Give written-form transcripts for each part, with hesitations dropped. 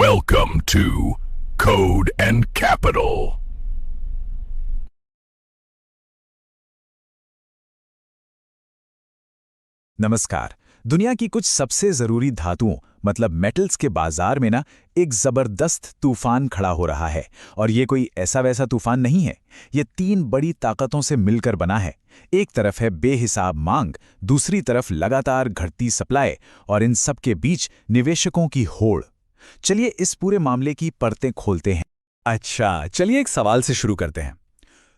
Welcome to Code and Capital. नमस्कार। दुनिया की कुछ सबसे जरूरी धातुओं मतलब मेटल्स के बाजार में एक जबरदस्त तूफान खड़ा हो रहा है। और ये कोई ऐसा वैसा तूफान नहीं है। ये तीन बड़ी ताकतों से मिलकर बना है। एक तरफ है बेहिसाब मांग, दूसरी तरफ लगातार घटती सप्लाई और इन सब के बीच निवेशकों की होड़। चलिए इस पूरे मामले की परतें खोलते हैं। अच्छा, चलिए एक सवाल से शुरू करते हैं।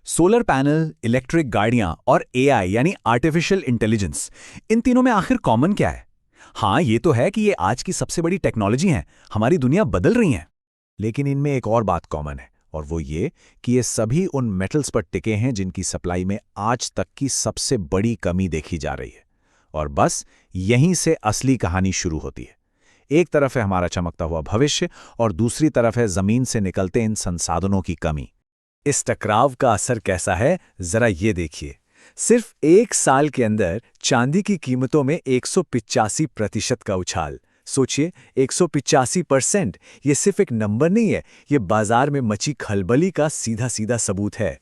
सोलर पैनल, इलेक्ट्रिक गाड़ियां और एआई यानी आर्टिफिशियल इंटेलिजेंस, इन तीनों में आखिर कॉमन क्या है? हाँ, ये तो है कि ये आज की सबसे बड़ी टेक्नोलॉजी हैं, हमारी दुनिया बदल रही है। लेकिन इनमें एक और बात कॉमन है, और वो ये कि ये सभी उन मेटल्स पर टिके हैं जिनकी सप्लाई में आज तक की सबसे बड़ी कमी देखी जा रही है। और बस यहीं से असली कहानी शुरू होती है। एक तरफ है हमारा चमकता हुआ भविष्य और दूसरी तरफ है जमीन से निकलते इन संसाधनों की कमी। इस टकराव का असर कैसा है, जरा ये देखिए। सिर्फ एक साल के अंदर चांदी की कीमतों में 185% का उछाल। सोचिए, 185%। ये सिर्फ एक नंबर नहीं है, ये बाजार में मची खलबली का सीधा सीधा सबूत है।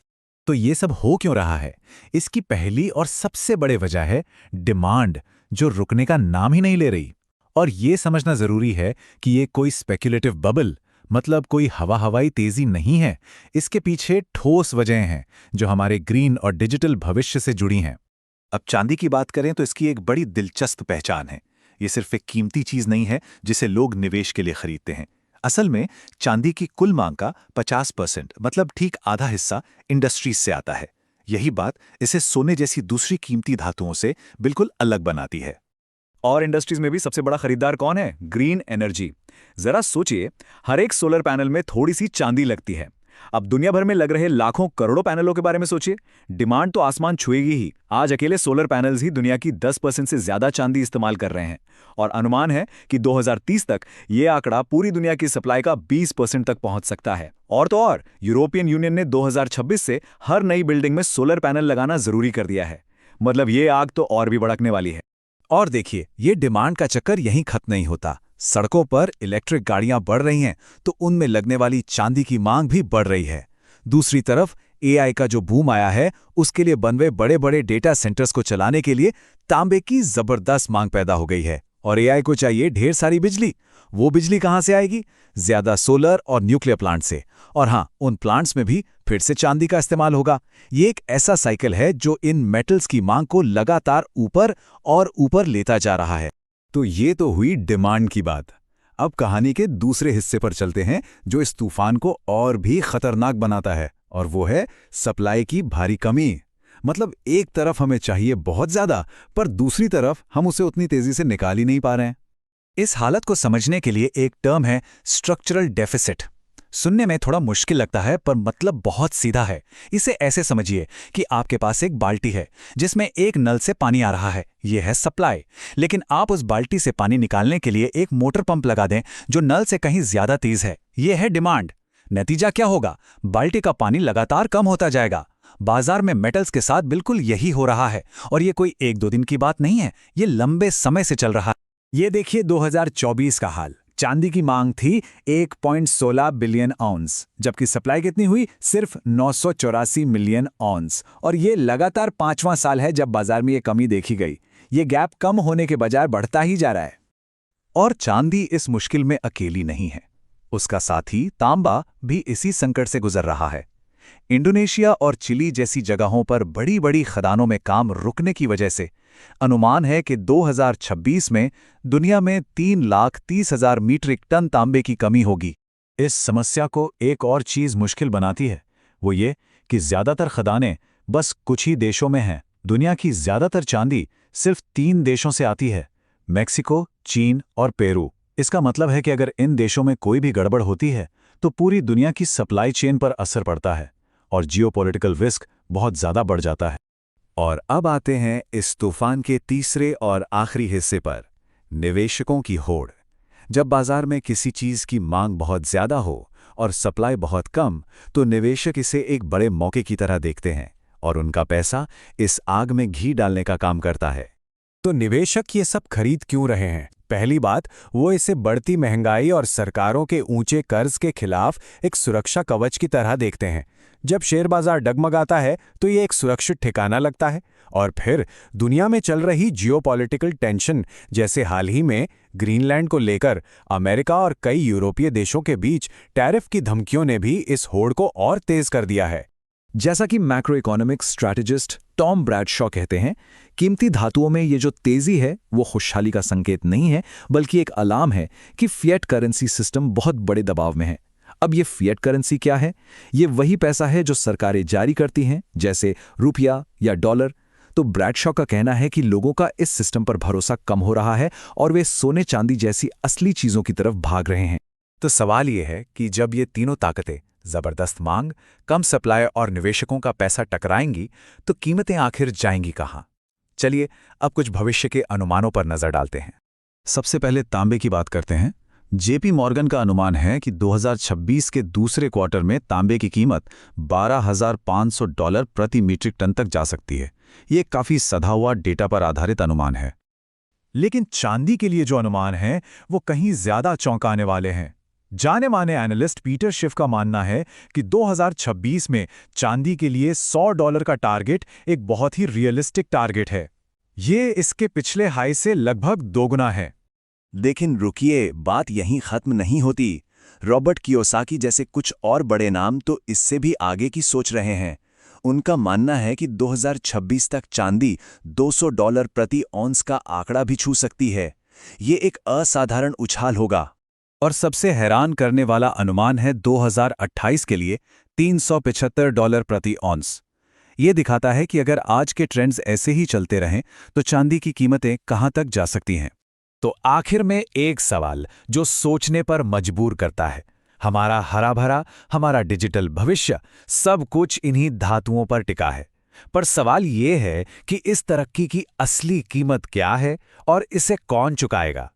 तो ये सब हो क्यों रहा है? इसकी पहली और सबसे बड़ी वजह है डिमांड, जो रुकने का नाम ही नहीं ले रही। और ये समझना जरूरी है कि ये कोई स्पेक्युलेटिव बबल मतलब कोई हवाई तेजी नहीं है। इसके पीछे ठोस वजहें हैं जो हमारे ग्रीन और डिजिटल भविष्य से जुड़ी हैं। अब चांदी की बात करें तो इसकी एक बड़ी दिलचस्प पहचान है। ये सिर्फ एक कीमती चीज नहीं है जिसे लोग निवेश के लिए खरीदते हैं। असल में चांदी की कुल मांग का 50% मतलब ठीक आधा हिस्सा इंडस्ट्रीज से आता है। यही बात इसे सोने जैसी दूसरी कीमती धातुओं से बिल्कुल अलग बनाती है। और इंडस्ट्रीज में भी सबसे बड़ा खरीदार कौन है? Green energy. जरा सोचिए, हर एक सोलर पैनल में थोड़ी सी चांदी लगती है। अब दुनिया भर में लग रहे लाखों करोड़ों पैनलों के बारे में सोचिए। डिमांड तो आसमान छुएगी ही। आज अकेले सोलर पैनल्स ही दुनिया की 10% से ज्यादा चांदी इस्तेमाल कर रहे हैं। और अनुमान है कि 2030 तक ये आंकड़ा पूरी दुनिया की सप्लाई का 20% तक पहुंच सकता है। और तो और यूरोपियन यूनियन ने 2026 से हर नई बिल्डिंग में सोलर पैनल लगाना जरूरी कर दिया है। मतलब ये आग तो और भी भड़कने वाली है। और देखिए, ये डिमांड का चक्कर यहीं खत्म नहीं होता। सड़कों पर इलेक्ट्रिक गाड़ियां बढ़ रही हैं तो उनमें लगने वाली चांदी की मांग भी बढ़ रही है। दूसरी तरफ एआई का जो बूम आया है, उसके लिए बन रहे बड़े बड़े डेटा सेंटर्स को चलाने के लिए तांबे की जबरदस्त मांग पैदा हो गई है। और एआई को चाहिए ढेर सारी बिजली। वो बिजली कहां से आएगी? ज्यादा सोलर और न्यूक्लियर प्लांट से। और हाँ, उन प्लांट्स में भी फिर से चांदी का इस्तेमाल होगा। ये एक ऐसा साइकिल है जो इन मेटल्स की मांग को लगातार ऊपर और ऊपर लेता जा रहा है। तो ये तो हुई डिमांड की बात। अब कहानी के दूसरे हिस्से पर चलते हैं जो इस तूफान को और भी खतरनाक बनाता है, और वो है सप्लाई की भारी कमी। मतलब एक तरफ हमें चाहिए बहुत ज्यादा, पर दूसरी तरफ हम उसे उतनी तेजी से निकाल ही नहीं पा रहे हैं। इस हालत को समझने के लिए एक टर्म है स्ट्रक्चरल डेफिसिट। सुनने में थोड़ा मुश्किल लगता है पर मतलब बहुत सीधा है। इसे ऐसे समझिए कि आपके पास एक बाल्टी है जिसमें एक नल से पानी आ रहा है, यह है सप्लाई। लेकिन आप उस बाल्टी से पानी निकालने के लिए एक मोटर पंप लगा दें जो नल से कहीं ज्यादा तेज है, यह है डिमांड। नतीजा क्या होगा? बाल्टी का पानी लगातार कम होता जाएगा। बाजार में मेटल्स के साथ बिल्कुल यही हो रहा है। और ये कोई एक दो दिन की बात नहीं है, ये लंबे समय से चल रहा है। ये देखिए 2024 का हाल। चांदी की मांग थी 1.16 बिलियन आउंस, जबकि सप्लाई कितनी हुई? सिर्फ 984 मिलियन आउंस। और ये लगातार 5वां साल है जब बाजार में ये कमी देखी गई। ये गैप कम होने के बजाय बढ़ता ही जा रहा है। और चांदी इस मुश्किल में अकेली नहीं है। उसका साथी तांबा भी इसी संकट से गुजर रहा है। इंडोनेशिया और चिली जैसी जगहों पर बड़ी बड़ी खदानों में काम रुकने की वजह से अनुमान है कि 2026 में दुनिया में 3,30,000 मीट्रिक टन तांबे की कमी होगी। इस समस्या को एक और चीज मुश्किल बनाती है, वो ये कि ज्यादातर खदानें बस कुछ ही देशों में हैं। दुनिया की ज्यादातर चांदी सिर्फ 3 देशों से आती है, मैक्सिको, चीन और पेरू। इसका मतलब है कि अगर इन देशों में कोई भी गड़बड़ होती है तो पूरी दुनिया की सप्लाई चेन पर असर पड़ता है और जियोपॉलिटिकल रिस्क बहुत ज्यादा बढ़ जाता है। और अब आते हैं इस तूफान के तीसरे और आखिरी हिस्से पर, निवेशकों की होड़। जब बाजार में किसी चीज की मांग बहुत ज्यादा हो और सप्लाई बहुत कम, तो निवेशक इसे एक बड़े मौके की तरह देखते हैं और उनका पैसा इस आग में घी डालने का काम करता है। तो निवेशक ये सब खरीद क्यों रहे हैं? पहली बात, वो इसे बढ़ती महंगाई और सरकारों के ऊंचे कर्ज के खिलाफ एक सुरक्षा कवच की तरह देखते हैं। जब शेयर बाजार डगमगाता है तो ये एक सुरक्षित ठिकाना लगता है। और फिर दुनिया में चल रही जियोपॉलिटिकल टेंशन, जैसे हाल ही में ग्रीनलैंड को लेकर अमेरिका और कई यूरोपीय देशों के बीच टैरिफ की धमकियों ने भी इस होड़ को और तेज कर दिया है। जैसा कि macro economic strategist Tom Bradshaw कहते हैं, कीमती धातुओं में ये जो तेजी है वो खुशहाली का संकेत नहीं है, बल्कि एक अलार्म है कि फिएट करेंसी सिस्टम बहुत बड़े दबाव में है। अब ये फिएट करेंसी क्या है? ये वही पैसा है जो सरकारें जारी करती हैं, जैसे रुपया या डॉलर। तो ब्रैडशॉ का कहना है कि लोगों का इस सिस्टम पर भरोसा कम हो रहा है और वे सोने चांदी जैसी असली चीजों की तरफ भाग रहे हैं। तो सवाल ये है कि जब ये तीनों ताकतें, जबरदस्त मांग, कम सप्लाई और निवेशकों का पैसा टकराएंगी, तो कीमतें आखिर जाएंगी कहां? चलिए अब कुछ भविष्य के अनुमानों पर नजर डालते हैं। सबसे पहले तांबे की बात करते हैं। जेपी मॉर्गन का अनुमान है कि 2026 के दूसरे क्वार्टर में तांबे की कीमत $12,500 प्रति मीट्रिक टन तक जा सकती है। ये काफी सधा हुआ डेटा पर आधारित अनुमान है। लेकिन चांदी के लिए जो अनुमान हैं वो कहीं ज्यादा चौंकाने वाले हैं। जाने माने एनालिस्ट पीटर शिफ का मानना है कि 2026 में चांदी के लिए $100 का टारगेट एक बहुत ही रियलिस्टिक टारगेट है। ये इसके पिछले हाई से लगभग दोगुना है। लेकिन रुकिए, बात यहीं खत्म नहीं होती। रॉबर्ट कियोसाकी जैसे कुछ और बड़े नाम तो इससे भी आगे की सोच रहे हैं। उनका मानना है कि 2026 तक चांदी $200 प्रति औंस का आंकड़ा भी छू सकती है। ये एक असाधारण उछाल होगा। और सबसे हैरान करने वाला अनुमान है 2028 के लिए $375 प्रति औंस। ये दिखाता है कि अगर आज के ट्रेंड्स ऐसे ही चलते रहें तो चांदी की कीमतें कहां तक जा सकती हैं। तो आखिर में एक सवाल जो सोचने पर मजबूर करता है, हमारा हरा भरा, हमारा डिजिटल भविष्य, सब कुछ इन्हीं धातुओं पर टिका है। पर सवाल ये है कि इस तरक्की की असली कीमत क्या है और इसे कौन चुकाएगा?